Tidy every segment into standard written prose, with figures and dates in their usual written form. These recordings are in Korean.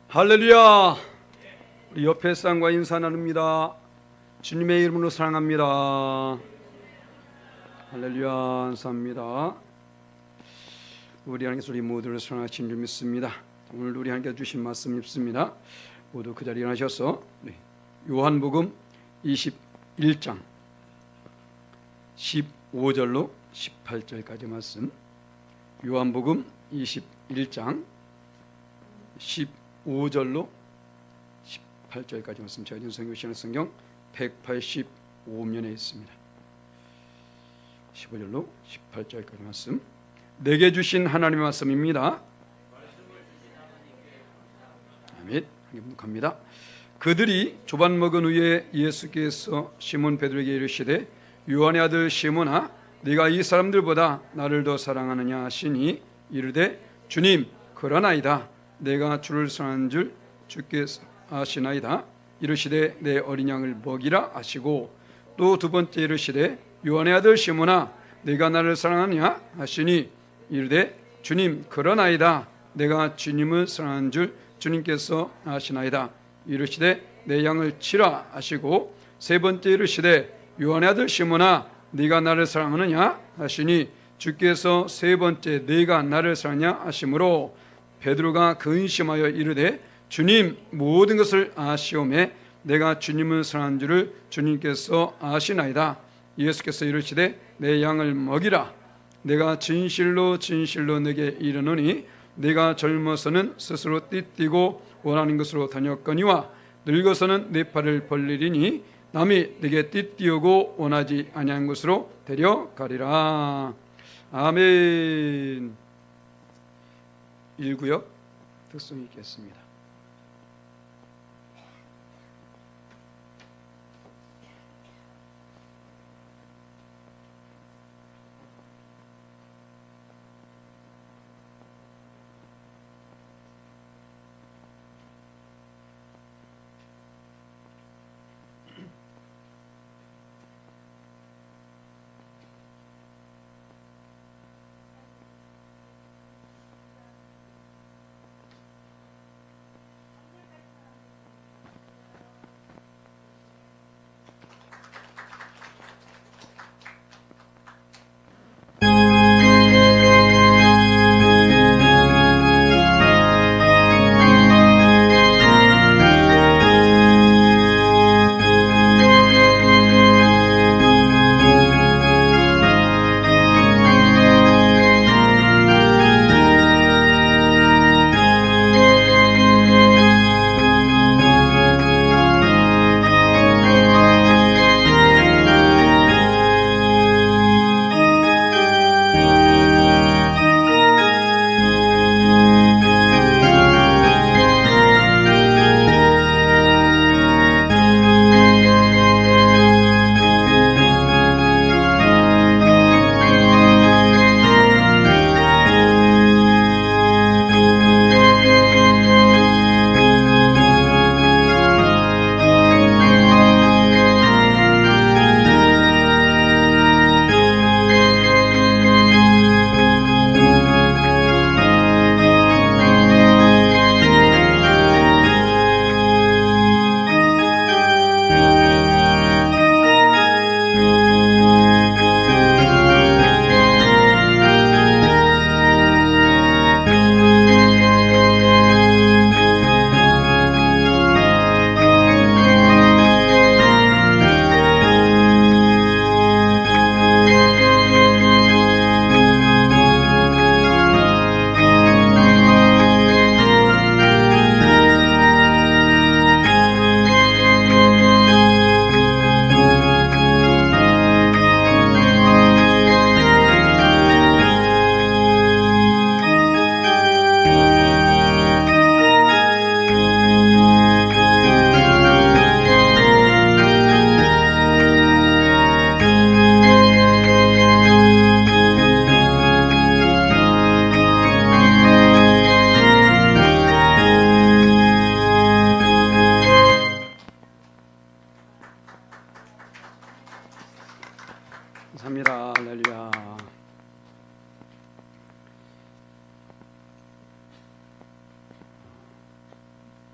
할렐루야. 우리 옆에 사람과 인사 나눕니다. 주님의 이름으로 사랑합니다. 할렐루야. 감사합니다. 우리 하나님께서 우리 모두를 사랑하신 줄 믿습니다. 오늘 우리 하나님께서 주신 말씀 읽습니다. 모두 그 자리에 일어나셔서 요한복음 21장 15절로 18절까지 말씀, 요한복음 21장 15절로 18절까지 말씀, 제가 지금 성경시하는 성경 185면에 있습니다. 15절로 18절까지 말씀, 내게 주신 하나님의 말씀입니다. 아멘. 합니다. 그들이 조반 먹은 후에 예수께서 시몬 베드로에게 이르시되, 요한의 아들 시몬아, 네가 이 사람들보다 나를 더 사랑하느냐 하시니, 이르되 주님, 그러나이다. 내가 주를 사랑하는 줄 주께서 아시나이다. 이르시되 내 어린 양을 먹이라 하시고, 또 두 번째 이르시되 요한의 아들 시몬아, 네가 나를 사랑하느냐 하시니, 이르되 주님, 그러나이다. 내가 주님을 사랑하는 줄 주님께서 아시나이다. 이르시되 내 양을 치라 하시고, 세 번째 이르시되 요한의 아들 시몬아, 네가 나를 사랑하느냐 하시니, 주께서 세 번째 네가 나를 사랑하냐 하시므로 베드로가 근심하여 이르되, 주님, 모든 것을 아시오매 내가 주님을 사랑하는 줄을 주님께서 아시나이다. 예수께서 이르시되 내 양을 먹이라. 내가 진실로 진실로 내게 이르노니, 네가 젊어서는 스스로 띠띠고 원하는 것으로 다녔거니와 늙어서는 네 팔을 벌리리니 남이 네게 띠띠우고 원하지 아니한 것으로 데려가리라. 아멘. 1구역 특성이 있겠습니다.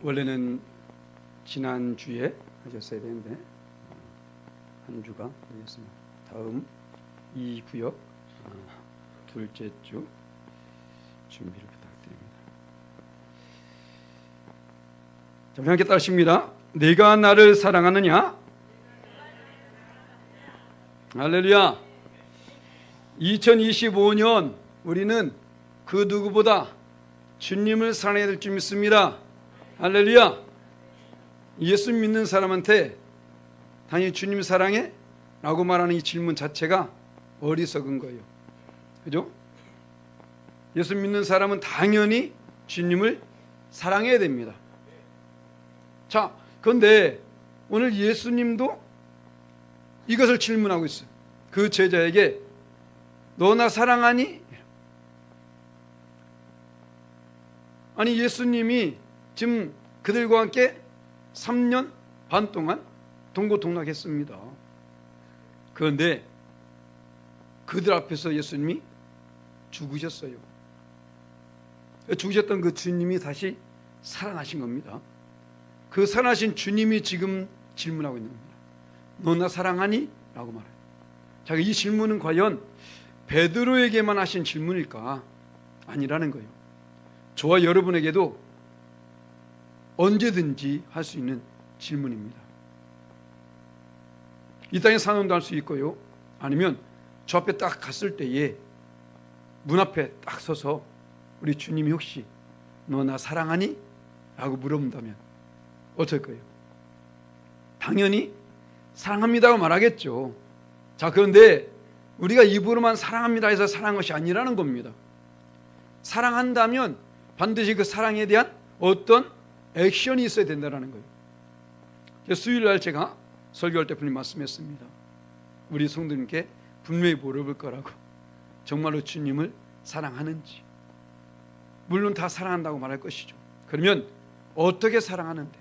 원래는 지난주에 하셨어야 되는데 한 주가 걸렸습니다. 다음 이 구역 둘째 주 준비를 부탁드립니다. 자, 함께 따르십니다. 내가 나를 사랑하느냐? 할렐루야. 2025년 우리는 그 누구보다 주님을 사랑해야 될 줄 믿습니다. 할렐루야. 예수 믿는 사람한테 당연히 주님 사랑해? 라고 말하는 이 질문 자체가 어리석은 거예요. 그죠? 예수 믿는 사람은 당연히 주님을 사랑해야 됩니다. 자, 그런데 오늘 예수님도 이것을 질문하고 있어요. 그 제자에게 너 나 사랑하니? 아니, 예수님이 지금 그들과 함께 3년 반 동안 동고동락했습니다. 그런데 그들 앞에서 예수님이 죽으셨어요. 죽으셨던 그 주님이 다시 살아나신 겁니다. 그 살아나신 주님이 지금 질문하고 있는 겁니다. 너 나 사랑하니? 라고 말해요. 자, 이 질문은 과연 베드로에게만 하신 질문일까? 아니라는 거예요. 저와 여러분에게도 언제든지 할 수 있는 질문입니다. 이 땅에 산원도 할 수 있고요, 아니면 저 앞에 딱 갔을 때에 문 앞에 딱 서서 우리 주님이 혹시 너 나 사랑하니? 라고 물어본다면 어떨 거예요? 당연히 사랑합니다고 말하겠죠. 자, 그런데 우리가 입으로만 사랑합니다 해서 사랑한 것이 아니라는 겁니다. 사랑한다면 반드시 그 사랑에 대한 어떤 액션이 있어야 된다는 거예요. 수요일날 제가 설교할 때 분명히 말씀했습니다. 우리 성도님께 분명히 물어볼 거라고. 정말로 주님을 사랑하는지. 물론 다 사랑한다고 말할 것이죠. 그러면 어떻게 사랑하는데?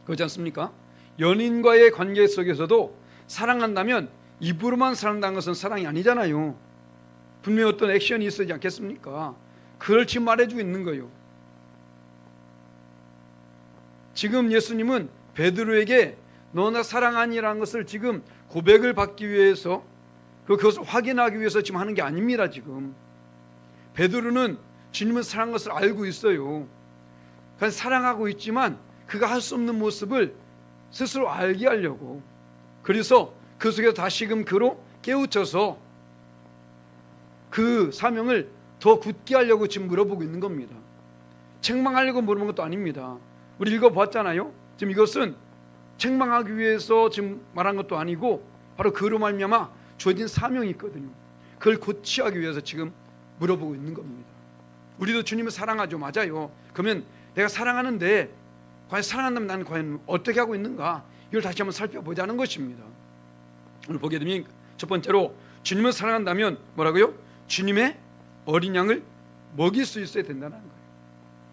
그렇지 않습니까? 연인과의 관계 속에서도 사랑한다면 입으로만 사랑한다는 것은 사랑이 아니잖아요. 분명히 어떤 액션이 있어야지 않겠습니까? 그걸 지금 말해주고 있는 거예요. 지금 예수님은 베드로에게 너 나 사랑하니라는 것을 지금 고백을 받기 위해서 그것을 확인하기 위해서 지금 하는 게 아닙니다. 지금 베드로는 주님을 사랑하는 것을 알고 있어요. 그래서 사랑하고 있지만 그가 할 수 없는 모습을 스스로 알게 하려고, 그래서 그 속에서 다시금 그로 깨우쳐서 그 사명을 더 굳게 하려고 지금 물어보고 있는 겁니다. 책망하려고 물어본 것도 아닙니다. 우리 읽어봤잖아요. 지금 이것은 책망하기 위해서 지금 말한 것도 아니고 바로 그로 말미암아 주어진 사명이 있거든요. 그걸 고치하기 위해서 지금 물어보고 있는 겁니다. 우리도 주님을 사랑하죠. 맞아요. 그러면 내가 사랑하는데 과연 사랑한다면 나는 과연 어떻게 하고 있는가, 이걸 다시 한번 살펴보자는 것입니다. 오늘 보게 되면 첫 번째로 주님을 사랑한다면 뭐라고요? 주님의 어린 양을 먹일 수 있어야 된다는 거예요.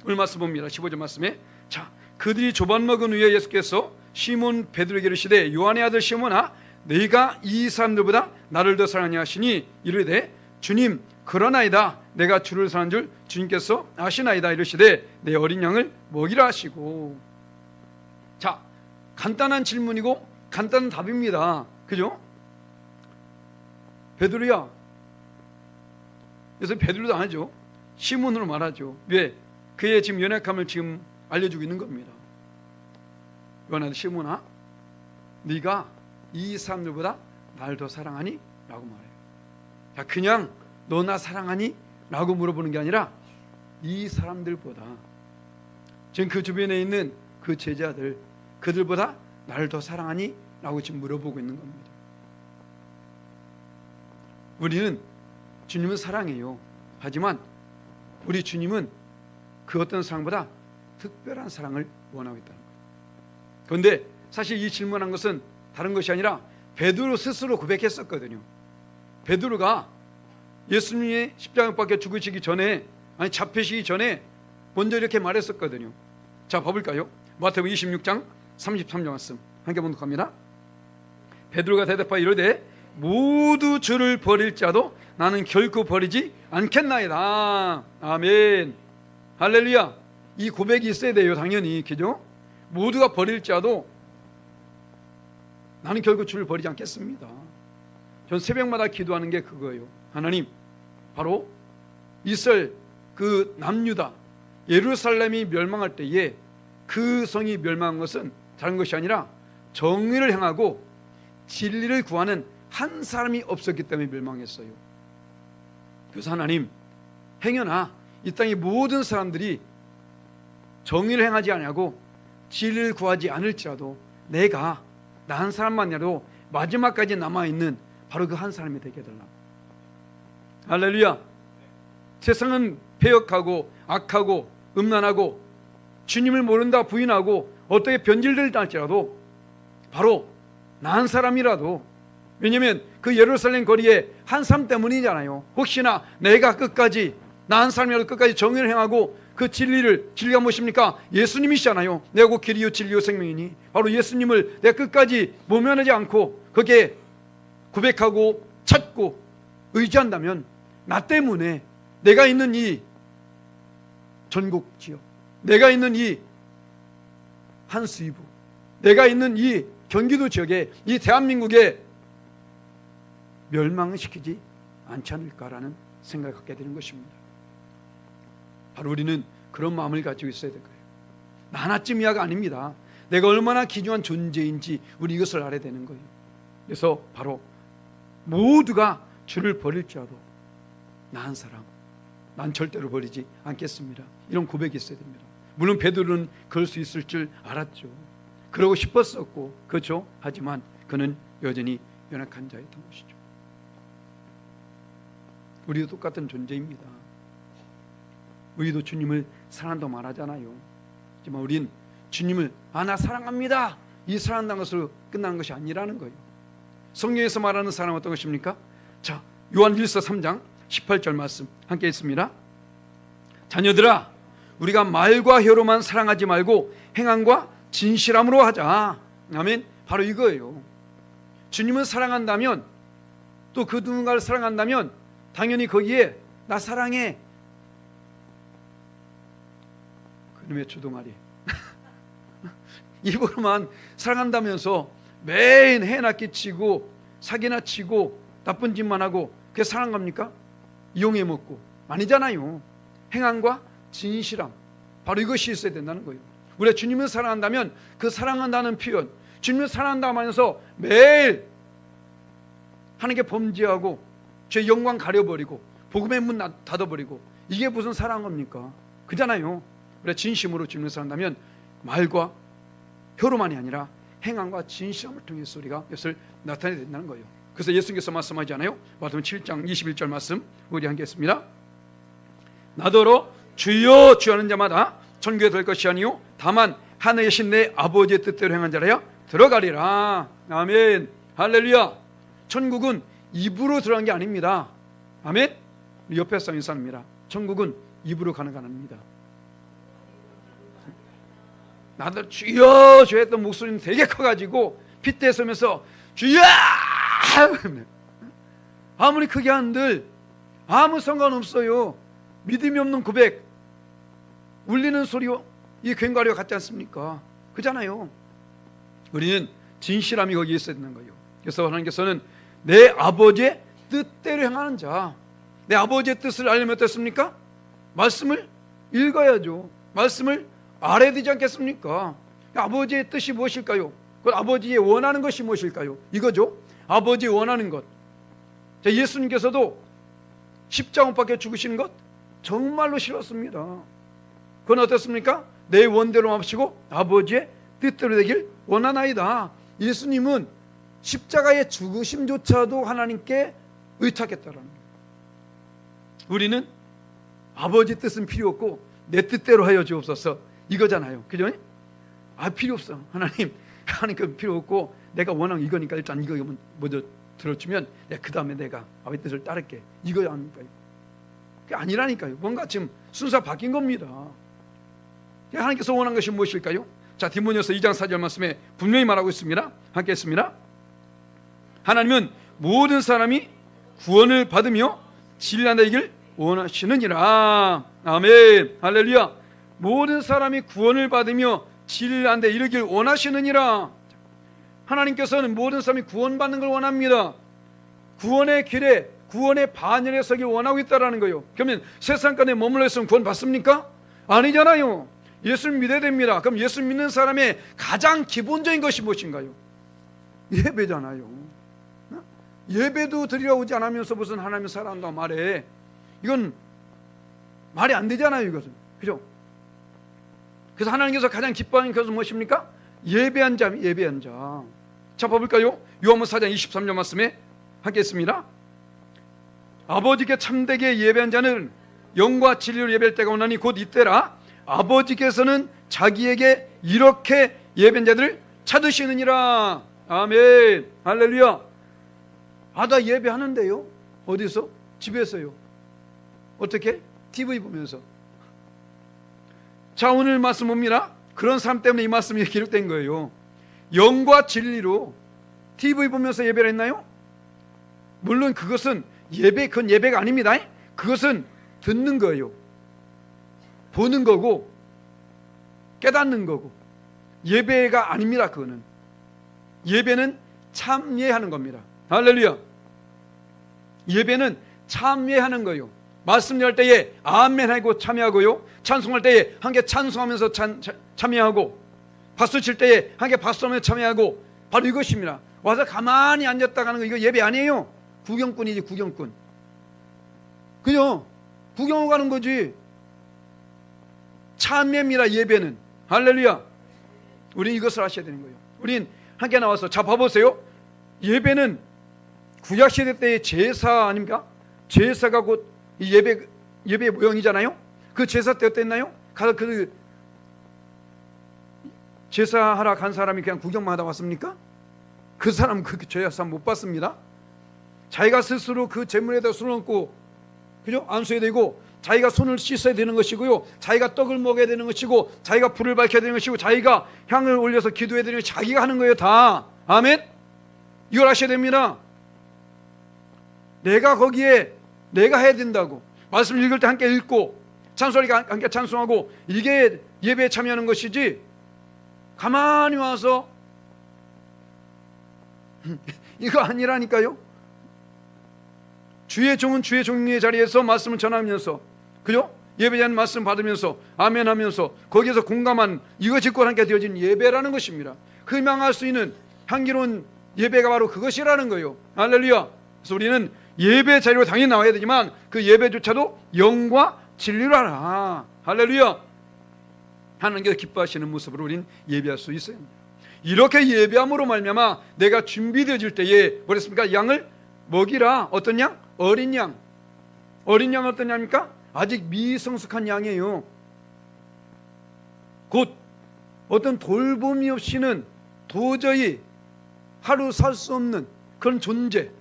오늘 말씀 봅니다. 15절 말씀에, 자, 그들이 조반 먹은 후에 예수께서 시몬 베드로에게 이르시되 요한의 아들 시몬아, 네가 이 사람들보다 나를 더 사랑하냐 하시니 이르되 주님 그러나이다. 내가 주를 사랑한 줄 주님께서 아시나이다. 이르시되 내 어린 양을 먹이라 하시고. 자, 간단한 질문이고 간단한 답입니다. 그죠? 베드로야. 그래서 베드로도 안 하죠. 시몬으로 말하죠. 왜? 그의 지금 연약함을 지금 알려주고 있는 겁니다. 요한아 시몬아, 네가 이 사람들보다 나를 더 사랑하니? 라고 말해요. 자, 그냥 너 나 사랑하니? 라고 물어보는 게 아니라 이 사람들보다, 지금 그 주변에 있는 그 제자들, 그들보다 나를 더 사랑하니? 라고 지금 물어보고 있는 겁니다. 우리는 주님을 사랑해요. 하지만 우리 주님은 그 어떤 사랑보다 특별한 사랑을 원하고 있다는 거예요. 그런데 사실 이 질문한 것은 다른 것이 아니라 베드로 스스로 고백했었거든요. 베드로가 예수님의 십자가 밖에 죽으시기 전에, 아니 잡히시기 전에 먼저 이렇게 말했었거든요. 자, 봐볼까요? 마태복음 26장 33절 말씀 함께 봉독합니다. 베드로가 대답하여 이르되 모두 주를 버릴 자도 나는 결코 버리지 않겠나이다. 아멘. 할렐루야. 이 고백이 있어야 돼요. 당연히. 그죠? 모두가 버릴지라도 나는 결국 주를 버리지 않겠습니다. 전 새벽마다 기도하는 게 그거예요. 하나님, 바로 이스라엘 그 남유다 예루살렘이 멸망할 때에 그 성이 멸망한 것은 다른 것이 아니라 정의를 행하고 진리를 구하는 한 사람이 없었기 때문에 멸망했어요. 그래서 하나님, 행여나 이 땅의 모든 사람들이 정의를 행하지 않냐고 진리를 구하지 않을지라도 내가 나 한 사람만이라도 마지막까지 남아있는 바로 그 한 사람이 되게 해달라. 할렐루야. 세상은 패역하고 악하고 음란하고 주님을 모른다 부인하고 어떻게 변질될다 할지라도 바로 나 한 사람이라도, 왜냐하면 그 예루살렘 거리에 한 사람 때문이잖아요. 혹시나 내가 끝까지 나 한 사람이라도 끝까지 정의를 행하고 그 진리가 무엇입니까? 예수님이시잖아요. 내가 곧 길이요 진리요 생명이니 바로 예수님을 내가 끝까지 모면하지 않고 그게 고백하고 찾고 의지한다면 나 때문에 내가 있는 이 전국 지역, 내가 있는 이 한수이부, 내가 있는 이 경기도 지역에 이 대한민국에 멸망을 시키지 않지 않을까라는 생각을 갖게 되는 것입니다. 바로 우리는 그런 마음을 가지고 있어야 될 거예요. 나 하나쯤이야가 아닙니다. 내가 얼마나 귀중한 존재인지 우리 이것을 알아야 되는 거예요. 그래서 바로 모두가 주를 버릴지라도 나 한 사람, 난 절대로 버리지 않겠습니다. 이런 고백이 있어야 됩니다. 물론 베드로는 그럴 수 있을 줄 알았죠. 그러고 싶었었고, 그렇죠. 하지만 그는 여전히 연약한 자였던 것이죠. 우리도 똑같은 존재입니다. 우리도 주님을 사랑한다고 말하잖아요. 하지만 우린 주님을 나 사랑합니다, 이 사랑한다는 것으로 끝나는 것이 아니라는 거예요. 성경에서 말하는 사랑은 어떤 것입니까? 자, 요한일서 3장 18절 말씀 함께 읽습니다. 자녀들아, 우리가 말과 혀로만 사랑하지 말고 행함과 진실함으로 하자. 아멘. 바로 이거예요. 주님을 사랑한다면, 또 그 누군가를 사랑한다면 당연히 거기에 나 사랑해, 그놈의 주둥아리 입으로만 사랑한다면서 매일 해나 끼치고 사기나 치고 나쁜 짓만 하고 그게 사랑한 겁니까? 이용해 먹고 아니잖아요. 행함과 진실함, 바로 이것이 있어야 된다는 거예요. 우리가 주님을 사랑한다면 그 사랑한다는 표현, 주님을 사랑한다고 하면서 매일 하나님께 범죄하고 죄 영광 가려버리고 복음의 문 닫아버리고 이게 무슨 사랑한 겁니까? 그잖아요. 우리가 진심으로 주님을 사랑한다면 말과 혀로만이 아니라 행함과 진실함을 통해서 우리가 이것을 나타내야 된다는 거예요. 그래서 예수님께서 말씀하지 않아요? 마태복음 7장 21절 말씀 우리 함께 했습니다. 나더러 주여 주여 하는 자마다 천국에 들 것이 아니요 다만 하늘에 계신 내 아버지의 뜻대로 행한 자라야 들어가리라. 아멘. 할렐루야. 천국은 입으로 들어간 게 아닙니다. 아멘. 옆에 사람 인사합니다. 천국은 입으로 가는 게 아닙니다. 나도 주여 주여 했던 목소리는 되게 커가지고 핏대 서면서 주여 아무리 크게 한들 아무 상관없어요. 믿음이 없는 고백, 울리는 소리요 이 괭과리와 같지 않습니까? 그잖아요. 우리는 진실함이 거기에 있어야 되는 거예요. 그래서 하나님께서는 내 아버지의 뜻대로 행하는 자, 내 아버지의 뜻을 알려면 어떻습니까? 말씀을 읽어야죠. 말씀을 알아야 되지 않겠습니까? 아버지의 뜻이 무엇일까요? 그 아버지의 원하는 것이 무엇일까요? 이거죠. 아버지 원하는 것. 예수님께서도 십자가 못 박혀 죽으시는 것 정말로 싫었습니다. 그건 어떻습니까? 내 원대로 마시고 아버지의 뜻대로 되길 원하나이다. 예수님은 십자가의 죽으심조차도 하나님께 의탁했다라는 거예요. 우리는 아버지 뜻은 필요 없고 내 뜻대로 하여 주옵소서 이거잖아요. 그죠? 필요 없어. 하나님 그 필요 없고 내가 원하는 이거니까 일단 이거 먼저 들어주면 그 다음에 내가 아버지 뜻을 따를게. 이거 아닙니까요? 그게 아니라니까요. 뭔가 지금 순서가 바뀐 겁니다. 하나님께서 원하는 것이 무엇일까요? 자, 디모데후서 2장 4절 말씀에 분명히 말하고 있습니다. 함께 했습니다. 하나님은 모든 사람이 구원을 받으며 진리하는 이길 원하시느니라. 아멘. 할렐루야. 모든 사람이 구원을 받으며 진리를 데 이르길 원하시느니라. 하나님께서는 모든 사람이 구원받는 걸 원합니다. 구원의 길에, 구원의 반열에 서길 원하고 있다는 거예요. 그러면 세상 가운데 머물러 있으면 구원 받습니까? 아니잖아요. 예수를 믿어야 됩니다. 그럼 예수 믿는 사람의 가장 기본적인 것이 무엇인가요? 예배잖아요. 예배도 드리러 오지 않으면서 무슨 하나님을 사랑한다고 말해. 이건 말이 안 되잖아요, 이것은. 그죠? 그래서 하나님께서 가장 기뻐하는 것은 무엇입니까? 예배한 자, 예배한 자. 자, 봐볼까요? 요한복음 4장 23절 말씀에 하겠습니다. 아버지께 참되게 예배한 자는 영과 진리로 예배할 때가 오나니 곧 이때라. 아버지께서는 자기에게 이렇게 예배한 자들을 찾으시느니라. 아멘. 할렐루야. 나 예배하는데요. 어디서? 집에서요. 어떻게? TV 보면서. 자, 오늘 말씀 뭡니다? 그런 사람 때문에 이 말씀이 기록된 거예요. 영과 진리로 TV 보면서 예배를 했나요? 물론 그것은 그건 예배가 아닙니다. 그것은 듣는 거예요. 보는 거고 깨닫는 거고 예배가 아닙니다. 그거는 예배는 참여하는 겁니다. 할렐루야. 예배는 참여하는 거예요. 말씀 열 때에 아멘하고 참여하고요, 찬송할 때에 함께 찬송하면서 참여하고, 박수 칠 때에 함께 박수하면서 참여하고, 바로 이것입니다. 와서 가만히 앉았다 가는 거, 이거 예배 아니에요. 구경꾼이지, 구경꾼. 그죠? 구경하고 가는 거지. 참여입니다, 예배는. 할렐루야. 우린 이것을 아셔야 되는 거예요. 우린 함께 나와서, 자, 봐보세요. 예배는 구약시대 때의 제사 아닙니까? 제사가 곧 이 예배의 모형이잖아요. 그 제사 때 어땠나요? 가서 그 제사하러 간 사람이 그냥 구경만 하다 왔습니까? 그 사람 그 제사 못 받습니다. 자기가 스스로 그 제물에다 손을 얹고, 그죠? 안수해야 되고, 자기가 손을 씻어야 되는 것이고요, 자기가 떡을 먹어야 되는 것이고, 자기가 불을 밝혀야 되는 것이고, 자기가 향을 올려서 기도해야 되는 것이 자기가 하는 거예요, 다. 아멘. 이걸 아셔야 됩니다. 내가 거기에 내가 해야 된다고. 말씀 읽을 때 함께 읽고, 찬송할 때 함께 찬송하고, 이게 예배에 참여하는 것이지, 가만히 와서 이거 아니라니까요. 주의 종은 주의 종의 자리에서 말씀을 전하면서, 그죠? 예배에 대한 말씀 받으면서 아멘 하면서 거기에서 공감한, 이거 짓고 함께 되어진 예배라는 것입니다. 희망할 수 있는 향기로운 예배가 바로 그것이라는 거예요. 할렐루야. 그래서 우리는 예배 자리로 당연히 나와야 되지만 그 예배조차도 영과 진리로 하라. 할렐루야. 하나님께서 기뻐하시는 모습으로 우리는 예배할 수 있어야 합니다. 이렇게 예배함으로 말미암아 내가 준비되어질 때에 뭐랬습니까? 양을 먹이라. 어떤 양? 어린 양. 어린 양은 어떤 양입니까? 아직 미성숙한 양이에요. 곧 어떤 돌봄이 없이는 도저히 하루 살 수 없는 그런 존재,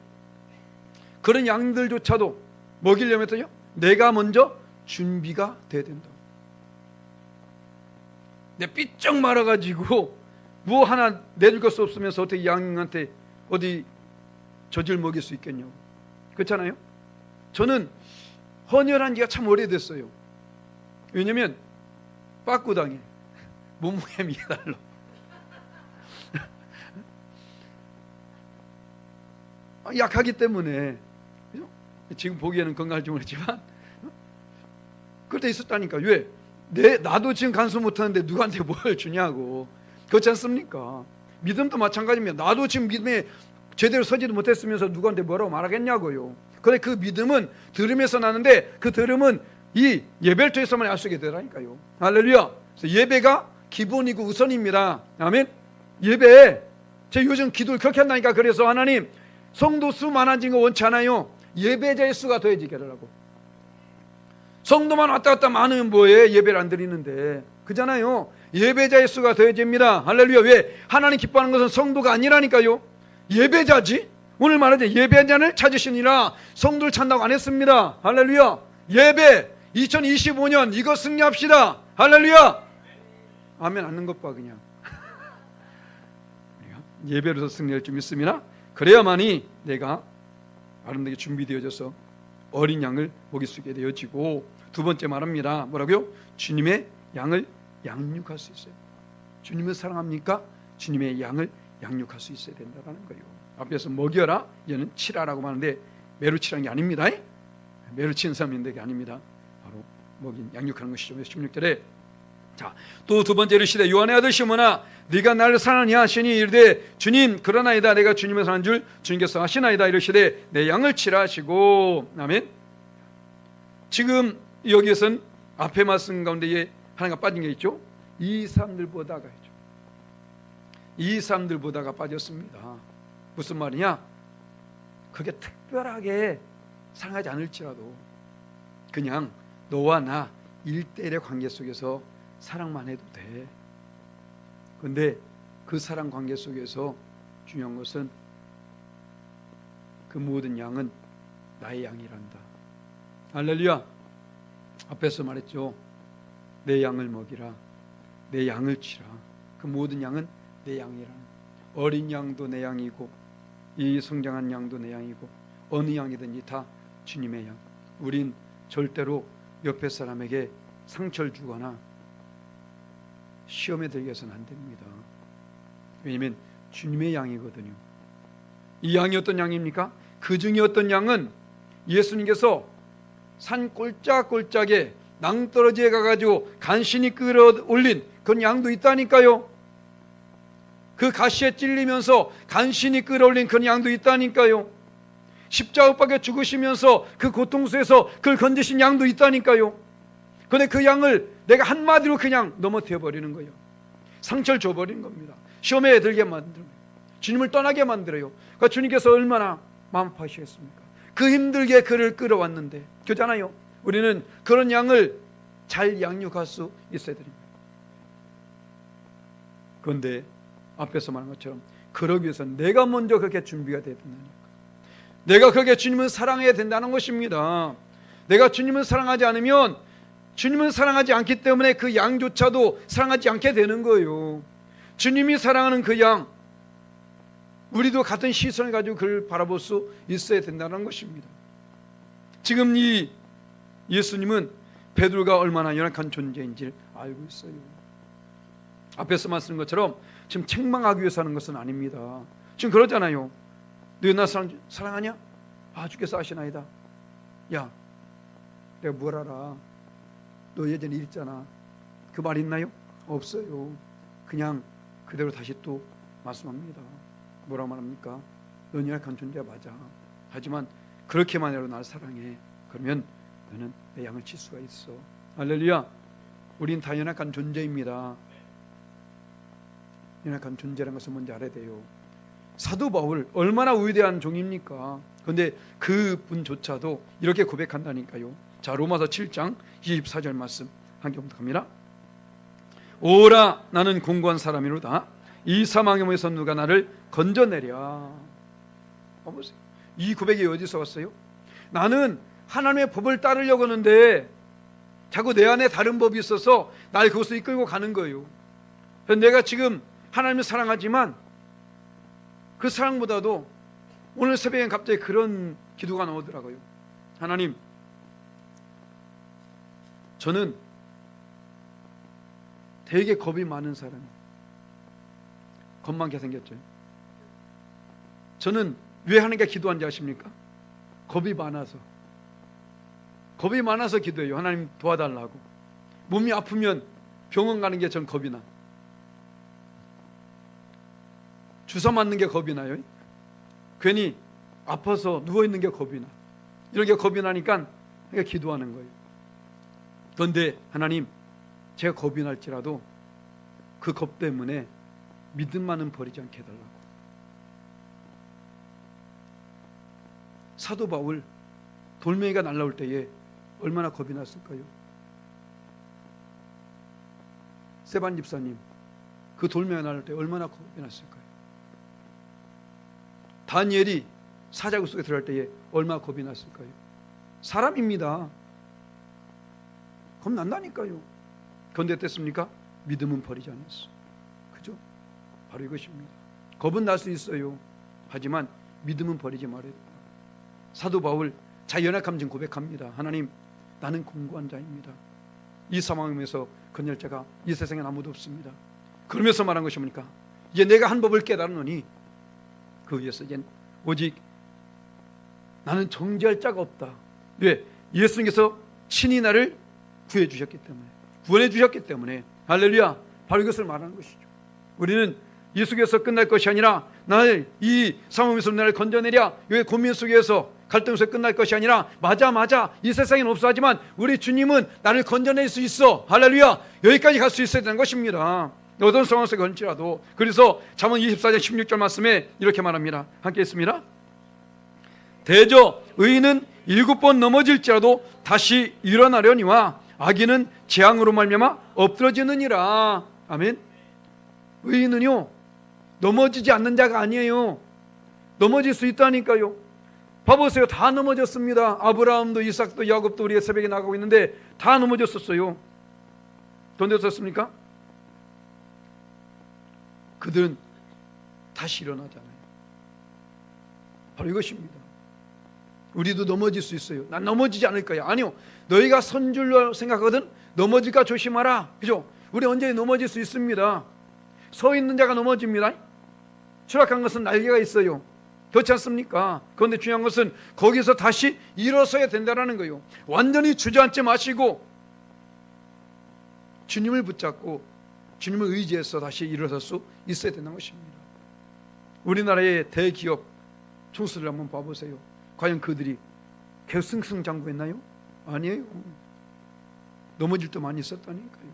그런 양들조차도 먹이려면 내가 먼저 준비가 돼야 된다. 내 삐쩍 말아가지고 뭐 하나 내줄 것 없으면서 어떻게 양한테 어디 젖을 먹일 수 있겠냐고. 그렇잖아요. 저는 헌혈한 지가 참 오래됐어요. 왜냐면 빠꾸당해. 몸무게 미달로. 약하기 때문에. 지금 보기에는 건강할지 모르지만 그때 있었다니까. 왜? 나도 지금 간수 못하는데 누구한테 뭘 주냐고. 그렇지 않습니까? 믿음도 마찬가지입니다. 나도 지금 믿음에 제대로 서지도 못했으면서 누구한테 뭐라고 말하겠냐고요. 그런데 그 믿음은 들음에서 나는데, 그 들음은 이 예배를 통해서만 알 수 있게 되라니까요. 할렐루야. 그래서 예배가 기본이고 우선입니다. 아멘. 예배, 제가 요즘 기도를 그렇게 한다니까. 그래서 하나님, 성도 수 많아진 거 원치 않아요. 예배자의 수가 더해지게 하라고. 성도만 왔다 갔다 많으면 뭐해? 예배를 안 드리는데. 그잖아요. 예배자의 수가 더해집니다. 할렐루야. 왜? 하나님 기뻐하는 것은 성도가 아니라니까요. 예배자지. 오늘 말하자 예배자를 찾으시니라. 성도를 찾는다고 안 했습니다. 할렐루야. 예배 2025년 이거 승리합시다. 할렐루야. 아멘. 않는 것 봐 그냥. 예배로서 승리할 줄 믿습니다. 그래야만이 내가 아름답게 준비되어져서 어린 양을 먹일 수 있게 되어지고, 두 번째 말합니다. 뭐라고요? 주님의 양을 양육할 수 있어요. 주님을 사랑합니까? 주님의 양을 양육할 수 있어야 된다는 거예요. 앞에서 먹여라, 얘는 치라라고 하는데 매로 치라는 게 아닙니다. 매로 치는 사람인데 게 아닙니다. 바로 먹인 양육하는 것이죠. 16절에 자, 또 두 번째 이르시되 요한의 아들 시몬아 네가 나를 사랑하냐 하시니 이르되 주님 그러나이다 내가 주님을 사랑하는 줄 주님께서 아시나이다. 이르시되 내 양을 치라 하시고. 아멘. 지금 여기에선 앞에 말씀 가운데 하나가 빠진 게 있죠. 이 사람들보다가 있죠. 이 사람들보다가 빠졌습니다. 무슨 말이냐? 그게 특별하게 사랑하지 않을지라도 그냥 너와 나 1대1의 관계 속에서 사랑만 해도 돼. 그런데 그 사랑 관계 속에서 중요한 것은 그 모든 양은 나의 양이란다. 할렐루야. 앞에서 말했죠. 내 양을 먹이라, 내 양을 치라. 그 모든 양은 내 양이라는. 어린 양도 내 양이고 이 성장한 양도 내 양이고 어느 양이든지 다 주님의 양. 우린 절대로 옆에 사람에게 상처를 주거나 시험에 들게 해서는 안 됩니다. 왜냐하면 주님의 양이거든요. 이 양이 어떤 양입니까? 그 중에 어떤 양은 예수님께서 산 꼴짝꼴짝에 낭떠러지에 가가지고 간신히 끌어올린 그런 양도 있다니까요. 그 가시에 찔리면서 간신히 끌어올린 그런 양도 있다니까요. 십자가 박혀 죽으시면서 그 고통 속에서 그걸 건지신 양도 있다니까요. 그런데 그 양을 내가 한마디로 그냥 넘어뜨려 버리는 거예요. 상처를 줘버리는 겁니다. 시험에 들게 만들어요. 주님을 떠나게 만들어요. 그러니까 주님께서 얼마나 마음 아파하시겠습니까? 그 힘들게 그를 끌어왔는데, 그렇잖아요. 우리는 그런 양을 잘 양육할 수 있어야 됩니다. 그런데 앞에서 말한 것처럼 그러기 위해서 내가 먼저 그렇게 준비가 되어야 된다니까. 내가 그렇게 주님을 사랑해야 된다는 것입니다. 내가 주님을 사랑하지 않으면, 주님을 사랑하지 않기 때문에 그 양조차도 사랑하지 않게 되는 거예요. 주님이 사랑하는 그 양, 우리도 같은 시선을 가지고 그를 바라볼 수 있어야 된다는 것입니다. 지금 이 예수님은 베드로가 얼마나 연약한 존재인지를 알고 있어요. 앞에서 말씀한 것처럼 지금 책망하기 위해서 하는 것은 아닙니다. 지금 그러잖아요. 너 나 사랑하냐? 아, 주께서 아시나이다. 야, 내가 뭘 알아? 너 예전에 이랬잖아. 그 말 있나요? 없어요. 그냥 그대로 다시 또 말씀합니다. 뭐라고 말합니까? 넌 연약한 존재야, 맞아. 하지만 그렇게만 해도 날 사랑해. 그러면 너는 내 양을 칠 수가 있어. 할렐루야. 우린 다 연약한 존재입니다. 연약한 존재라는 것을 먼저 알아야 돼요. 사도 바울 얼마나 위대한 종입니까? 그런데 그분조차도 이렇게 고백한다니까요. 자, 로마서 7장 24절 말씀 한 경부터 갑니다. 오라 나는 공고한 사람이로다. 이 사망의 몸에서 누가 나를 건져내랴. 보세요. 이 고백이 어디서 왔어요? 나는 하나님의 법을 따르려고 하는데 자꾸 내 안에 다른 법이 있어서 날 그것을 이끌고 가는 거예요. 내가 지금 하나님을 사랑하지만 그 사랑보다도 오늘 새벽에 갑자기 그런 기도가 나오더라고요. 하나님, 저는 되게 겁이 많은 사람이에요. 겁 많게 생겼죠. 저는 왜 하나님께 기도한지 아십니까? 겁이 많아서. 겁이 많아서 기도해요. 하나님 도와달라고. 몸이 아프면 병원 가는 게 전 겁이 나. 주사 맞는 게 겁이 나요. 괜히 아파서 누워있는 게 겁이 나. 이런 게 겁이 나니까 그러니까 기도하는 거예요. 그런데 하나님, 제가 겁이 날지라도 그 겁 때문에 믿음만은 버리지 않게 해달라고. 사도 바울 돌멩이가 날라올 때에 얼마나 겁이 났을까요? 세반 집사님 그 돌멩이가 날라올 때 얼마나 겁이 났을까요? 다니엘이 사자굴 속에 들어갈 때에 얼마나 겁이 났을까요? 사람입니다. 겁난다니까요. 그런데 어땠습니까? 믿음은 버리지 않았어. 그죠? 바로 이것입니다. 겁은 날 수 있어요. 하지만 믿음은 버리지 말아야 된다. 사도 바울 자연약함 좀 고백합니다. 하나님, 나는 공고한 자입니다. 이 상황에서 건질 자가 이 세상에 아무도 없습니다. 그러면서 말한 것이 뭡니까? 이제 내가 한 법을 깨달으노니 그 위에서 이제 오직 나는 정죄할 자가 없다. 왜? 예수님께서 친히 나를 구해 주셨기 때문에, 구원해 주셨기 때문에. 할렐루야. 바로 이것을 말하는 것이죠. 우리는 예수께서 끝날 것이 아니라 나를 이 상황에서 나를 건져내랴, 이 고민 속에서 갈등 속에 끝날 것이 아니라 맞아 이 세상에는 없어 하지만 우리 주님은 나를 건져낼 수 있어. 할렐루야. 여기까지 갈 수 있어야 되는 것입니다. 어떤 상황 속에 건지라도. 그래서 잠언 24장 16절 말씀에 이렇게 말합니다. 함께 했습니다. 대저 의인은 7번 넘어질지라도 다시 일어나려니와 악인은 재앙으로 말미암아 엎드러지느니라. 아멘. 의인은요 넘어지지 않는 자가 아니에요. 넘어질 수 있다니까요. 봐보세요. 다 넘어졌습니다. 아브라함도 이삭도 야곱도 우리의 새벽에 나가고 있는데 다 넘어졌었어요. 그런데 어떻습니까? 그들은 다시 일어나잖아요. 바로 이것입니다. 우리도 넘어질 수 있어요. 난 넘어지지 않을 거야. 아니요. 너희가 선 줄로 생각하거든 넘어질까 조심하라. 그죠? 우리 언제 넘어질 수 있습니다. 서 있는 자가 넘어집니다. 추락한 것은 날개가 있어요. 그렇지 않습니까? 그런데 중요한 것은 거기서 다시 일어서야 된다는 거예요. 완전히 주저앉지 마시고 주님을 붙잡고 주님을 의지해서 다시 일어설 수 있어야 된다는 것입니다. 우리나라의 대기업 총수들 한번 봐보세요. 과연 그들이 계속 승승장구했나요? 아니에요. 넘어질 때 많이 있었다니까요.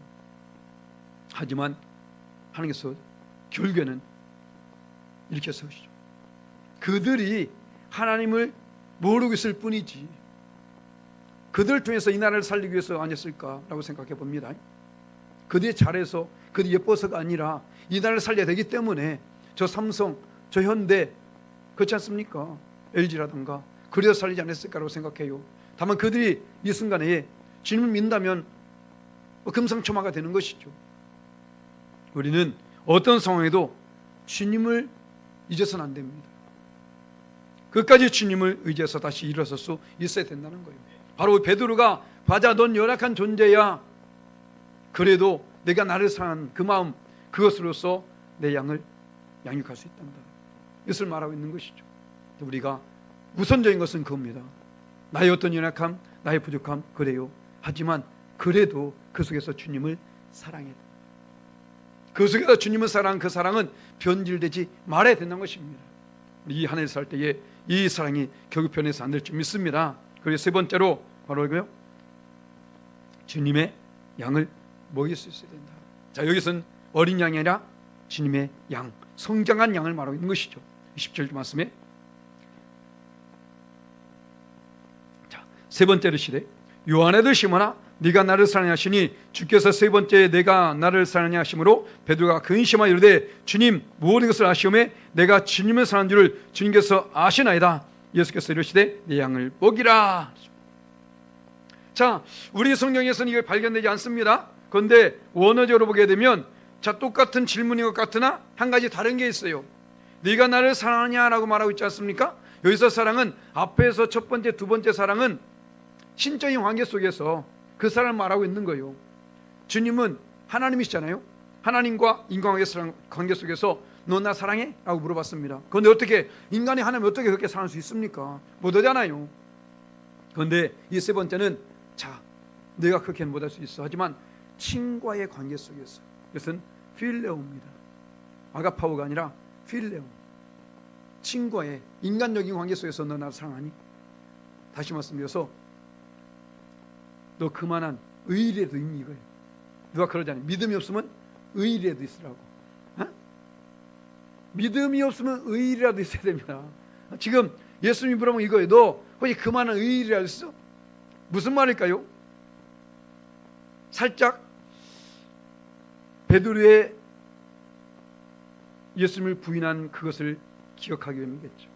하지만 하나님께서 결국에는 이렇게 세우시죠. 그들이 하나님을 모르고 있을 뿐이지 그들 통해서 이 나라를 살리기 위해서 아니었을까라고 생각해 봅니다. 그들이 잘해서 그들이 예뻐서가 아니라 이 나라를 살려야 되기 때문에 저 삼성, 저 현대 그렇지 않습니까? LG라든가 그래서 살리지 않았을까라고 생각해요. 다만 그들이 이 순간에 주님을 믿는다면 금상첨화가 되는 것이죠. 우리는 어떤 상황에도 주님을 잊어서는 안 됩니다. 끝까지 주님을 의지해서 다시 일어설 수 있어야 된다는 거예요. 바로 베드로가 맞아 넌 열악한 존재야. 그래도 내가 나를 사랑한 그 마음 그것으로서 내 양을 양육할 수 있단다. 이것을 말하고 있는 것이죠. 우리가 우선적인 것은 그겁니다. 나의 어떤 연약함, 나의 부족함 그래요. 하지만 그래도 그 속에서 주님을 사랑해야 된다. 그 속에서 주님을 사랑한 그 사랑은 변질되지 말아야 된다는 것입니다. 이 하늘에 살 때에 이 사랑이 결국 변해서 안 될 줄 믿습니다. 그리고 세 번째로 바로 이거요. 주님의 양을 먹일 수 있어야 된다. 자, 여기서는 어린 양이 아니라 주님의 양, 성장한 양을 말하고 있는 것이죠. 17절 말씀에 자, 세 번째로 시대 요한의 시몬아 네가 나를 사랑하시니 주께서 세 번째 내가 나를 사랑하심으로 베드로가 근심하여 이르되 주님 모든 것을 아시오매 내가 주님을 사랑하는 줄을 주님께서 아시나이다. 예수께서 이르시되 내 양을 먹이라. 자, 우리 성경에서는 이게 발견되지 않습니다. 그런데 원어적으로 보게 되면 자 똑같은 질문인 것 같으나 한 가지 다른 게 있어요. 네가 나를 사랑하냐라고 말하고 있지 않습니까? 여기서 사랑은 앞에서 첫 번째, 두 번째 사랑은 신적인 관계 속에서 그 사랑을 말하고 있는 거예요. 주님은 하나님이시잖아요. 하나님과 인간의 관계 속에서 너 나 사랑해? 라고 물어봤습니다. 그런데 어떻게 인간이 하나님을 어떻게 그렇게 사랑할 수 있습니까? 못하잖아요. 그런데 이 세 번째는 자 내가 그렇게는 못할 수 있어. 하지만 친과의 관계 속에서 이것은 필레오입니다. 아가파오가 아니라 필레오. 친과의 인간적인 관계 속에서 너 나를 사랑하니? 다시 말씀드려서 너 그만한 의리라도 있니 이거예요. 누가 그러잖아요. 믿음이 없으면 의리라도 있으라고. 어? 믿음이 없으면 의리라도 있어야 됩니다. 지금 예수님이 물어보면 이거예요. 너 혹시 그만한 의리라도 있어? 무슨 말일까요? 살짝 베드로의 예수님을 부인한 그것을 기억하게 됩니겠죠.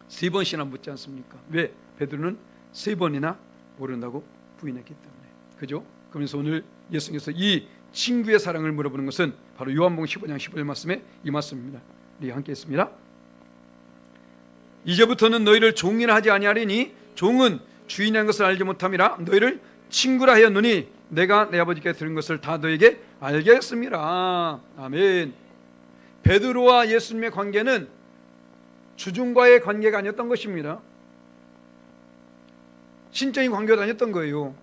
세 번씩이나 묻지 않습니까? 왜? 베드로는 세 번이나 모른다고 부인했기 때문에. 그죠? 그러면서 오늘 예수님께서 이 친구의 사랑을 물어보는 것은 바로 요한복음 15장 15절 말씀에 이 말씀입니다. 우리 함께 했습니다. 이제부터는 너희를 종이라 하지 아니하리니 종은 주인이라는 것을 알지 못함이라 너희를 친구라 하였노니 내가 내 아버지께 들은 것을 다 너에게 알게 했습니다. 아멘. 베드로와 예수님의 관계는 주중과의 관계가 아니었던 것입니다. 신적인 관계가 아니었던 거예요.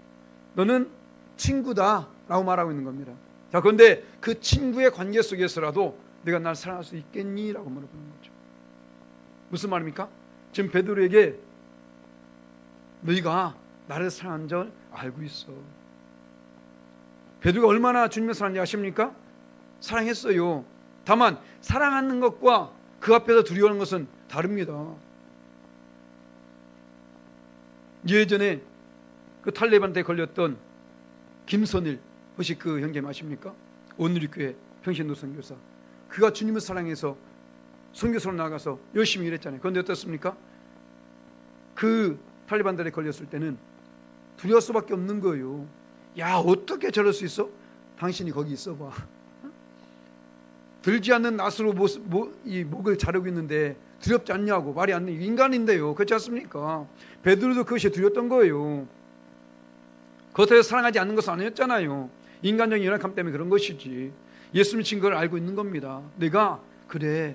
너는 친구다 라고 말하고 있는 겁니다. 자, 그런데 그 친구의 관계 속에서라도 내가 날 사랑할 수 있겠니? 라고 물어보는 거죠. 무슨 말입니까? 지금 베드로에게 너희가 나를 사랑한 줄 알고 있어. 베드로가 얼마나 주님을 사랑하는지 아십니까? 사랑했어요. 다만 사랑하는 것과 그 앞에서 두려워하는 것은 다릅니다. 예전에 그 탈레반한테 걸렸던 김선일, 혹시 그 형제님 아십니까? 온누리교회 평신도 선교사. 그가 주님을 사랑해서 선교사로 나가서 열심히 일했잖아요. 그런데 어떻습니까? 그 탈레반들에 걸렸을 때는 두려울 수밖에 없는 거예요. 야, 어떻게 저럴 수 있어? 당신이 거기 있어봐. 들지 않는 낫으로 목을 자르고 있는데 두렵지 않냐고. 말이 안 돼. 인간인데요. 그렇지 않습니까? 베드로도 그것이 두렵던 거예요. 그것에 사랑하지 않는 것은 아니었잖아요. 인간적인 연약함 때문에 그런 것이지. 예수님 친구를 알고 있는 겁니다. 내가 그래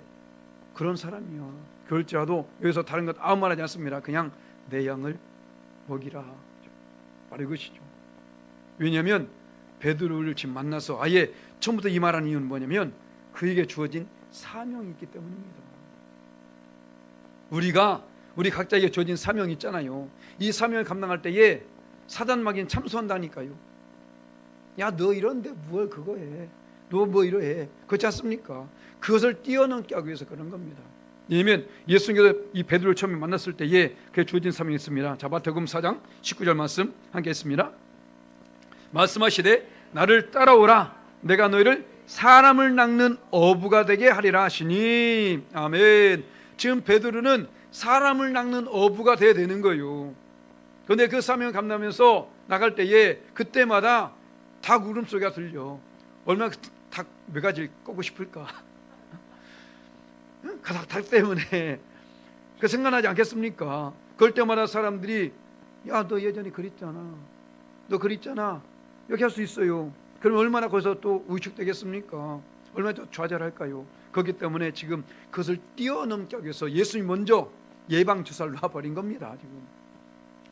그런 사람이야. 그럴지라도 여기서 다른 것 아무 말하지 않습니다. 그냥 내 양을 먹이라. 바로 이것이죠. 왜냐하면 베드로를 지금 만나서 아예 처음부터 이 말하는 이유는 뭐냐면 그에게 주어진 사명이 있기 때문입니다. 우리 각자에게 주어진 사명이 있잖아요. 이 사명을 감당할 때에 사단 마귀는 참소한다니까요. 야, 너 이런데 뭘 그거 해? 너 뭐 이러해? 그렇지 않습니까? 그것을 뛰어넘게 하기 위해서 그런 겁니다. 왜냐하면 예수님께서 이 베드로를 처음에 만났을 때에 그에 주어진 사명이 있습니다. 자, 마태복음 4장 19절 말씀 함께 했습니다. 말씀하시되 나를 따라오라. 내가 너희를 사람을 낚는 어부가 되게 하리라 하시니. 아멘. 지금 베드로는 사람을 낚는 어부가 돼야 되는 거예요. 그런데 그 사명을 감당하면서 나갈 때에 그때마다 닭 울음소리가 들려. 얼마나 닭 몇 가지를 꺾고 싶을까? 닭 때문에 그 생각나지 않겠습니까? 그럴 때마다 사람들이 야, 너 예전에 그랬잖아. 너 그랬잖아. 이렇게 할 수 있어요. 그럼 얼마나 거기서 또 위축되겠습니까? 얼마나 또 좌절할까요? 그렇기 때문에 지금 그것을 뛰어넘게 하기 위해서 예수님이 먼저 예방주사를 놔버린 겁니다. 지금.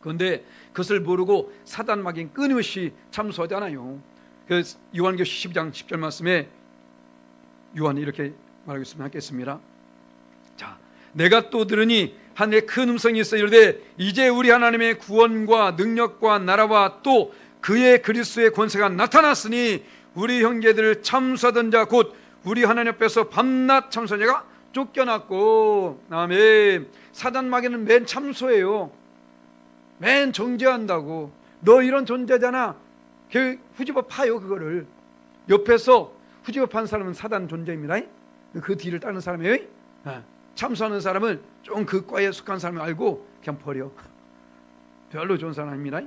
그런데 그것을 모르고 사단 마귀는 끊임없이 참소하잖아요. 그래서 요한계시록 12장 10절 말씀에 요한이 이렇게 말하고 있으면 하겠습니다. 자, 내가 또 들으니 하늘에 큰 음성이 있어 이르되 이제 우리 하나님의 구원과 능력과 나라와 또 그의 그리스도의 권세가 나타났으니 우리 형제들을 참수하던 자 곧 우리 하나님 앞에서 밤낮 참수한 자가 쫓겨났고. 아멘. 사단 마귀는 맨 참소해요. 맨 정죄한다고. 너 이런 존재잖아. 후집어 파요. 그거를 옆에서 후집어 판 사람은 사단 존재입니다. 그 뒤를 따르는 사람이에요. 참수하는 사람을 좀 그 과에 속한 사람을 알고 그냥 버려. 별로 좋은 사람 아닙니다.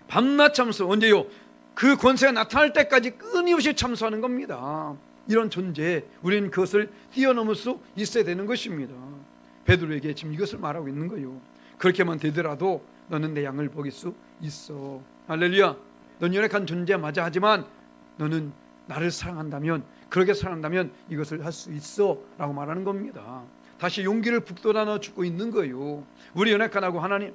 밤낮 참수. 언제요? 그 권세가 나타날 때까지 끊임없이 참수하는 겁니다. 이런 존재, 우리는 그것을 뛰어넘을 수 있어야 되는 것입니다. 베드로에게 지금 이것을 말하고 있는 거예요. 그렇게만 되더라도 너는 내 양을 먹일 수 있어. 할렐루야. 넌 연약한 존재 맞아. 하지만 너는 나를 사랑한다면, 그렇게 사랑한다면 이것을 할 수 있어 라고 말하는 겁니다. 다시 용기를 북돋아 주고 있는 거예요. 우리 연약하다고 하나님,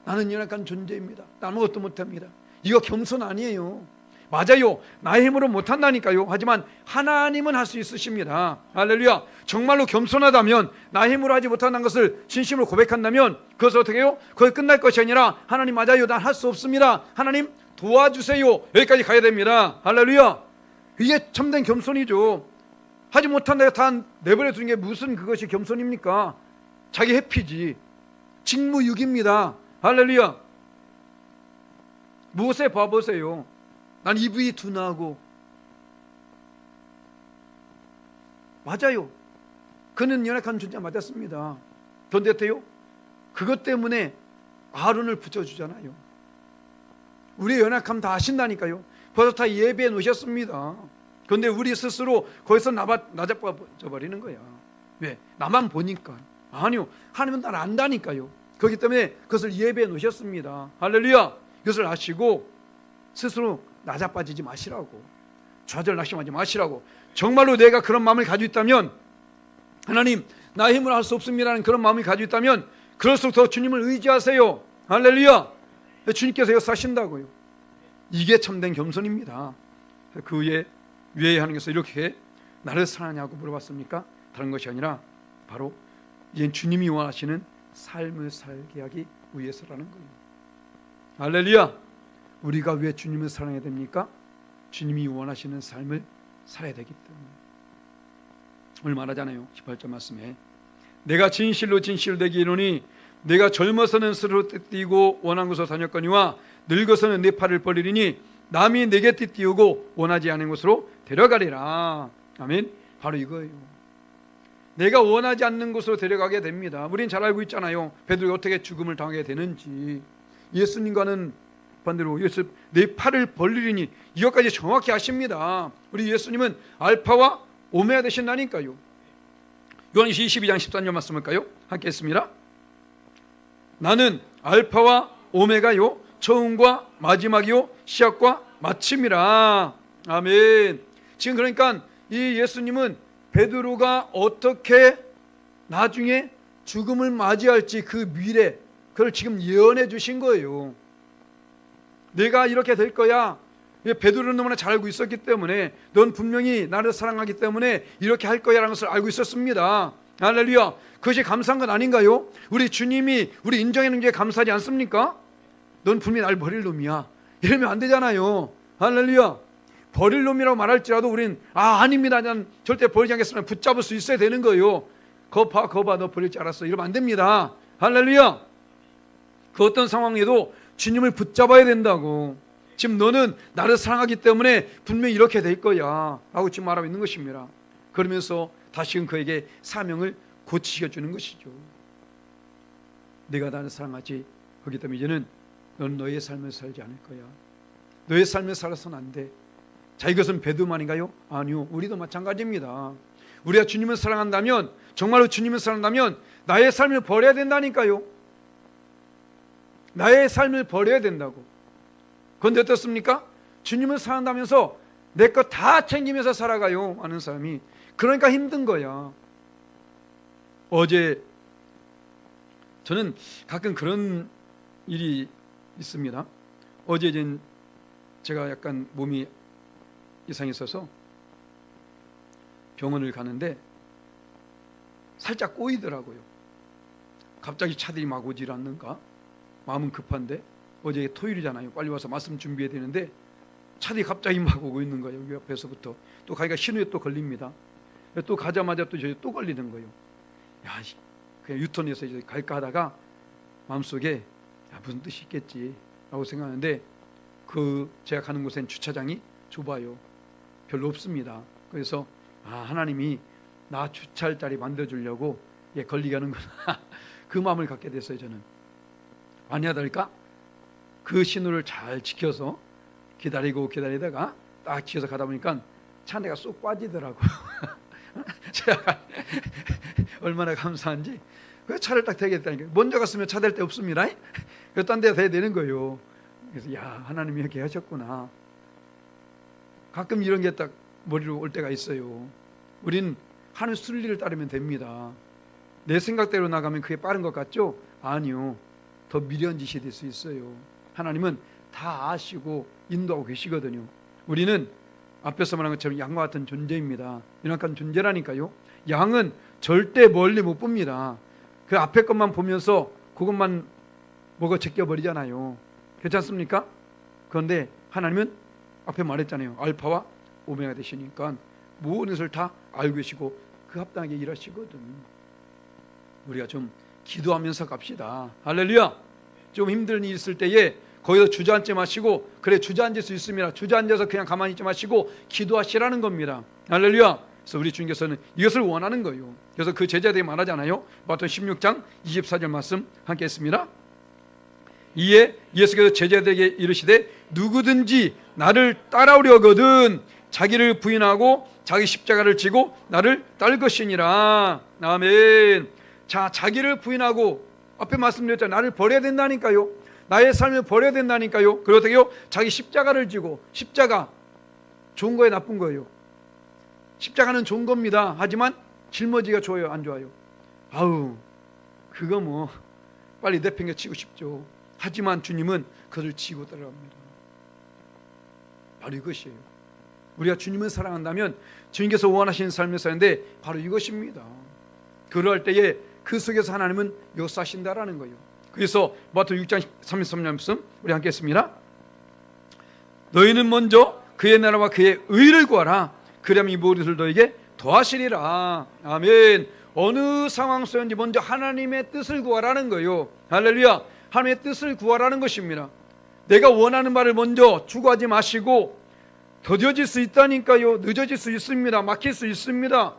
나는 연약한 존재입니다. 아무것도 못합니다. 이거 겸손 아니에요. 맞아요. 나의 힘으로 못한다니까요. 하지만 하나님은 할 수 있으십니다. 할렐루야. 정말로 겸손하다면, 나의 힘으로 하지 못한다는 것을 진심으로 고백한다면 그것을 어떻게 해요? 거기 끝날 것이 아니라 하나님 맞아요. 난 할 수 없습니다. 하나님 도와주세요. 여기까지 가야 됩니다. 할렐루야. 이게 참된 겸손이죠. 하지 못한다 다 내버려 두는 게 무슨 그것이 겸손입니까? 자기 회피지. 직무유기입니다. 할렐루야. 무엇에 봐보세요. 난 이브이 둔하고. 맞아요. 그는 연약한 존재 맞았습니다. 그런데 어때요? 그것 때문에 아론을 붙여주잖아요. 우리의 연약함 다 아신다니까요. 벌써 다 예배해 놓으셨습니다. 그런데 우리 스스로 거기서 나자빠져 버리는 거야. 왜? 나만 보니까. 아니요. 하나님은 날 안다니까요. 그렇기 때문에 그것을 예배해 놓으셨습니다. 할렐루야. 이것을 아시고 스스로 낮아빠지지 마시라고, 좌절 낙심하지 마시라고. 정말로 내가 그런 마음을 가지고 있다면, 하나님 나 힘으로 할 수 없습니다라는 그런 마음을 가지고 있다면 그럴수록 더 주님을 의지하세요. 할렐루야. 주님께서 역사하신다고요. 이게 참된 겸손입니다. 그 위에 하는 것은 이렇게 나를 사랑하냐고 물어봤습니까? 다른 것이 아니라 바로 이제 주님이 원하시는 삶을 살게 하기 위해서라는 거예요. 할렐루야. 우리가 왜 주님을 사랑해야 됩니까? 주님이 원하시는 삶을 살아야 되기 때문에. 오늘 말하잖아요, 18절 말씀에 내가 진실로 되게 이르노니 내가 젊어서는 스스로 띠고 원한 곳으로 다녔거니와 늙어서는 내 팔을 벌리리니 남이 내게 띠우고 원하지 않은 곳으로 데려가리라. 아멘. 바로 이거예요. 내가 원하지 않는 곳으로 데려가게 됩니다. 우리는 잘 알고 있잖아요, 베드로가 어떻게 죽음을 당하게 되는지. 예수님과는 반대로 예수 내 팔을 벌리리니, 이것까지 정확히 아십니다. 우리 예수님은 알파와 오메가 되신다니까요. 요한계시록 22장 13절 말씀 볼까요? 함께 했습니다. 나는 알파와 오메가요, 처음과 마지막이요, 시작과 마침이라. 아멘. 지금 그러니까 이 예수님은 베드로가 어떻게 나중에 죽음을 맞이할지 그 미래, 그걸 지금 예언해 주신 거예요. 내가 이렇게 될 거야. 베드로는 너무나 잘 알고 있었기 때문에, 넌 분명히 나를 사랑하기 때문에 이렇게 할 거야 라는 것을 알고 있었습니다. 할렐루야. 그것이 감사한 건 아닌가요? 우리 주님이 우리 인정해 주는 게 감사하지 않습니까? 넌 분명히 날 버릴 놈이야, 이러면 안 되잖아요. 할렐루야. 버릴 놈이라고 말할지라도 우린 아닙니다, 난 절대 버리지 않겠습니다, 붙잡을 수 있어야 되는 거예요. 거봐 너 버릴 줄 알았어, 이러면 안 됩니다. 할렐루야. 그 어떤 상황에도 주님을 붙잡아야 된다고. 지금 너는 나를 사랑하기 때문에 분명히 이렇게 될 거야 라고 지금 말하고 있는 것입니다. 그러면서 다시금 그에게 사명을 고치셔주는 것이죠. 네가 나를 사랑하지, 그렇기 때문에 이제는 넌 너의 삶을 살지 않을 거야. 너의 삶을 살아서는 안 돼. 자, 이것은 베드로만인가요? 아니요, 우리도 마찬가지입니다. 우리가 주님을 사랑한다면, 정말로 주님을 사랑한다면 나의 삶을 버려야 된다니까요. 나의 삶을 버려야 된다고. 그런데 어떻습니까? 주님을 사랑한다면서 내 것 다 챙기면서 살아가요, 많은 사람이. 그러니까 힘든 거야. 어제 저는 가끔 그런 일이 있습니다. 어제 제가 약간 몸이 이상했어서 병원을 가는데 살짝 꼬이더라고요. 갑자기 차들이 막 오질 않는가? 마음은 급한데, 어제 토요일이잖아요, 빨리 와서 말씀 준비해야 되는데 차들이 갑자기 막 오고 있는 거예요. 여기 옆에서부터 또 가니까 신호에 또 걸립니다. 또 가자마자 또 저희 또 걸리는 거예요. 야, 그냥 유턴해서 이제 갈까 하다가 마음속에 무슨 뜻이 있겠지 라고 생각하는데, 제가 가는 곳엔 주차장이 좁아요. 별로 없습니다. 그래서 하나님이 나 주차할 자리 만들어주려고 걸리게 하는구나 그 마음을 갖게 됐어요. 저는 아니야 될까? 그 신호를 잘 지켜서 기다리다가 딱 지켜서 가다 보니까 차 안에가 쏙 빠지더라고요. 제가 얼마나 감사한지. 그 차를 딱 대겠다니까. 먼저 갔으면 차 댈 데 없습니다. 그래서 딴 데 대야 되는 거예요. 그래서 하나님이 이렇게 하셨구나. 가끔 이런 게 딱 머리로 올 때가 있어요. 우린 하는 순리를 따르면 됩니다. 내 생각대로 나가면 그게 빠른 것 같죠? 아니요, 더 미련한 짓이 될 수 있어요. 하나님은 다 아시고 인도하고 계시거든요. 우리는 앞에서 말한 것처럼 양과 같은 존재입니다. 이런 존재라니까요. 양은 절대 멀리 못 봅니다. 그 앞에 것만 보면서 그것만 먹어 제껴버리잖아요. 그렇지 않습니까? 그런데 하나님은 앞에 말했잖아요. 알파와 오메가 되시니까 모든 것을 다 알고 계시고 그 합당하게 일하시거든. 우리가 좀 기도하면서 갑시다. 할렐루야. 좀 힘든 일 있을 때에 거기서 주저앉지 마시고, 그래 주저앉을 수 있습니다. 주저앉아서 그냥 가만히 있지 마시고 기도하시라는 겁니다. 할렐루야. 그래서 우리 주님께서는 이것을 원하는 거예요. 그래서 그 제자들이 말하잖아요. 마태복음 16장 24절 말씀 함께 했습니다. 이에 예수께서 제자들에게 이르시되 누구든지 나를 따라오려거든 자기를 부인하고 자기 십자가를 지고 나를 따를 것이니라. 아멘. 자, 자기를 부인하고 앞에 말씀드렸잖아요. 나를 버려야 된다니까요. 나의 삶을 버려야 된다니까요. 그리고 어떻게요? 자기 십자가를 지고, 십자가 좋은 거예요, 나쁜 거예요? 십자가는 좋은 겁니다. 하지만 짊어지기가 좋아요, 안 좋아요? 아우, 그거 뭐 빨리 내팽겨 치고 싶죠. 하지만 주님은 그를 지고 따라갑니다. 바로 이것이에요. 우리가 주님을 사랑한다면 주님께서 원하시는 삶을 사는데 바로 이것입니다. 그럴 때에 그 속에서 하나님은 역사하신다라는 거예요. 그래서 마태복음 6장 33절 말씀 우리 함께 했습니다. 너희는 먼저 그의 나라와 그의 의를 구하라. 그러면 이 모든 것을 너에게 더하시리라. 아멘. 어느 상황 속인지 먼저 하나님의 뜻을 구하라는 거예요. 할렐루야. 하나님의 뜻을 구하라는 것입니다. 내가 원하는 바를 먼저 추구하지 마시고, 더뎌질 수 있다니까요. 늦어질 수 있습니다. 막힐 수 있습니다.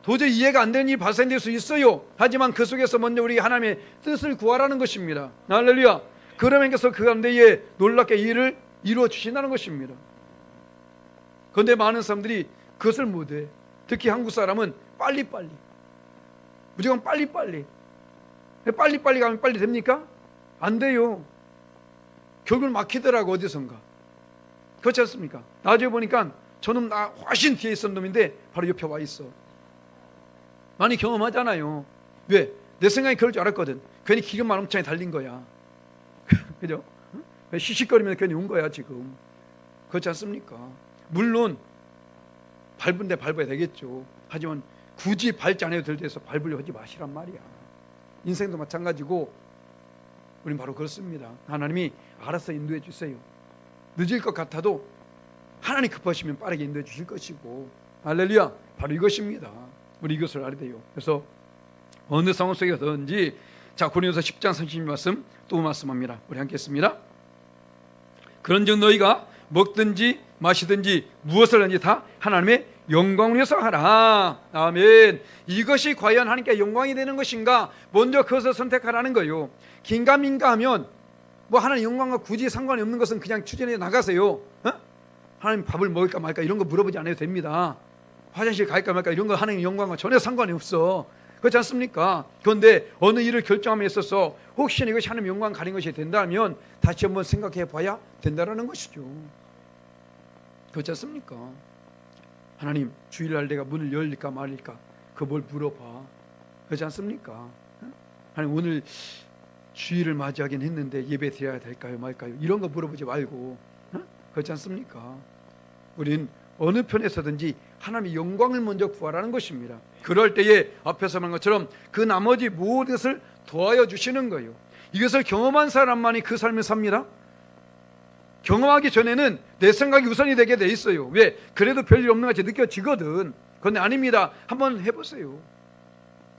도저히 이해가 안 되는 일이 발생될 수 있어요. 하지만 그 속에서 먼저 우리 하나님의 뜻을 구하라는 것입니다. 할렐루야. 그러면서 그 가운데에 놀랍게 일을 이루어 주신다는 것입니다. 그런데 많은 사람들이 그것을 못해. 특히 한국 사람은 빨리빨리, 무조건 빨리빨리 가면 빨리 됩니까? 안 돼요. 결국은 막히더라고, 어디선가. 그렇지 않습니까? 나중에 보니까 저놈 나 훨씬 뒤에 있던 놈인데 바로 옆에 와 있어. 많이 경험하잖아요. 왜? 내 생각이 그럴 줄 알았거든. 괜히 기름만 엄청 달린 거야. 그죠? 시시거리면 괜히 온 거야 지금. 그렇지 않습니까? 물론 밟은데 밟아야 되겠죠. 하지만 굳이 밟지 않아도 될 때서 밟으려 하지 마시란 말이야. 인생도 마찬가지고 우린 바로 그렇습니다. 하나님이 알아서 인도해 주세요. 늦을 것 같아도 하나님 급하시면 빠르게 인도해 주실 것이고, 할렐루야. 바로 이것입니다. 우리 이것을 알아야 돼요. 그래서 어느 상황 속에서든지, 자, 고린도서 10장 30절 말씀 또 말씀합니다. 우리 함께 했습니다. 그런즉 너희가 먹든지 마시든지 무엇을 하든지 다 하나님의 영광을 위해서 하라. 아멘. 이것이 과연 하나님께 영광이 되는 것인가? 먼저 그것을 선택하라는 거예요. 긴가민가 하면 뭐 하나님 영광과 굳이 상관이 없는 것은 그냥 추진해 나가세요. 하나님 밥을 먹을까 말까 이런 거 물어보지 않아도 됩니다. 화장실 갈까 말까 이런 거 하나님 영광과 전혀 상관이 없어. 그렇지 않습니까? 그런데 어느 일을 결정함에 있어서 혹시나 이것이 하나님 영광 가는 것이 된다면 다시 한번 생각해 봐야 된다는 것이죠. 그렇지 않습니까? 하나님, 주일날 내가 문을 열릴까 말릴까 그거 뭘 물어봐. 그렇지 않습니까? 하나님, 오늘 주일을 맞이하긴 했는데 예배 드려야 될까요 말까요? 이런 거 물어보지 말고. 그렇지 않습니까? 우린 어느 편에서든지 하나님의 영광을 먼저 구하라는 것입니다. 그럴 때에 앞에서 말한 것처럼 그 나머지 모든 것을 도와여 주시는 거예요. 이것을 경험한 사람만이 그 삶을 삽니다. 경험하기 전에는 내 생각이 우선이 되게 돼 있어요. 왜? 그래도 별일 없는 것 같이 느껴지거든. 그런데 아닙니다. 한번 해보세요.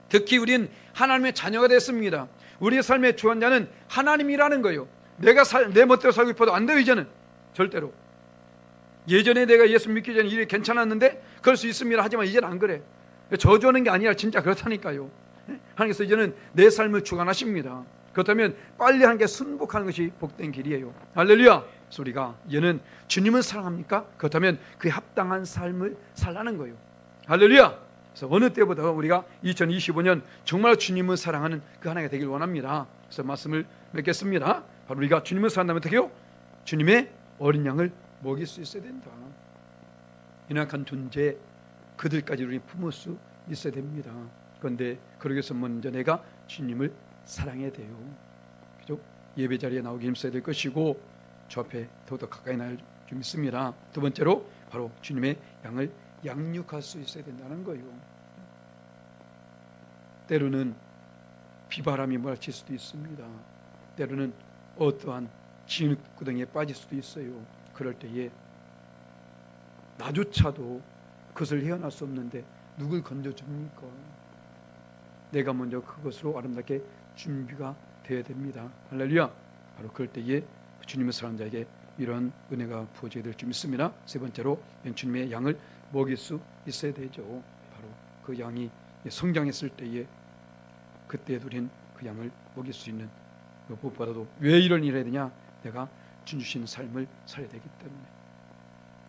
특히 우린 하나님의 자녀가 됐습니다. 우리의 삶의 주관자는 하나님이라는 거예요. 내가 내 멋대로 살고 싶어도 안 돼요. 이제는 절대로. 예전에 내가 예수 믿기 전에 일이 괜찮았는데 그럴 수 있습니다. 하지만 이제는 안 그래. 저주하는 게 아니라 진짜 그렇다니까요. 하나님께서 이제는 내 삶을 주관하십니다. 그렇다면 빨리 하나님께 순복하는 것이 복된 길이에요. 할렐루야. 그래서 우리가 이제는 주님을 사랑합니까? 그렇다면 그에 합당한 삶을 살라는 거예요. 할렐루야. 그래서 어느 때보다 우리가 2025년 정말 주님을 사랑하는 그 하나가 되길 원합니다. 그래서 말씀을 맺겠습니다. 바로 우리가 주님을 사랑한다면 어떻게 해요? 주님의 어린 양을 먹일 수 있어야 된다. 연약한 존재 그들까지 우리 품을 수 있어야 됩니다. 그런데 그러기 위해서 먼저 내가 주님을 사랑해야 돼요. 그죠? 예배 자리에 나오기 힘써야 될 것이고 저 앞에 더욱더 가까이 나올 좀 있습니다. 두 번째로 바로 주님의 양을 양육할 수 있어야 된다는 거예요. 때로는 비바람이 몰아칠 수도 있습니다. 때로는 어떠한 진흙구덩이에 빠질 수도 있어요. 그럴 때에 나조차도 그것을 헤어날 수 없는데 누굴 건져줍니까? 내가 먼저 그것으로 아름답게 준비가 되어야 됩니다. 할렐루야. 바로 그럴 때에 주님의 사랑하는 자에게 이런 은혜가 부어져야 될 줄 믿습니다. 세 번째로 주님의 양을 먹일 수 있어야 되죠. 바로 그 양이 성장했을 때에 그때 우린 그 양을 먹일 수 있는 무엇보다도 왜 이런 일을 해야 되냐? 내가 주 주신 삶을 살아야 되기 때문에.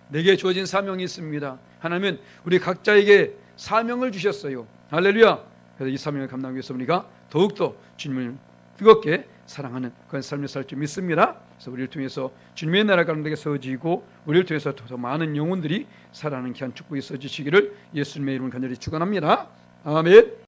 내게 주어진 사명이 있습니다. 하나님은 우리 각자에게 사명을 주셨어요. 할렐루야. 그래서 이 사명을 감당하기 위해서 우리가 더욱더 주님을 뜨겁게 사랑하는 그런 삶을 살 줄 믿습니다. 그래서 우리를 통해서 주님의 나라 가운데 서지고 우리를 통해서 더 많은 영혼들이 살아나는 귀한 축복이 있어지시기를 예수님의 이름으로 간절히 축원합니다. 아멘.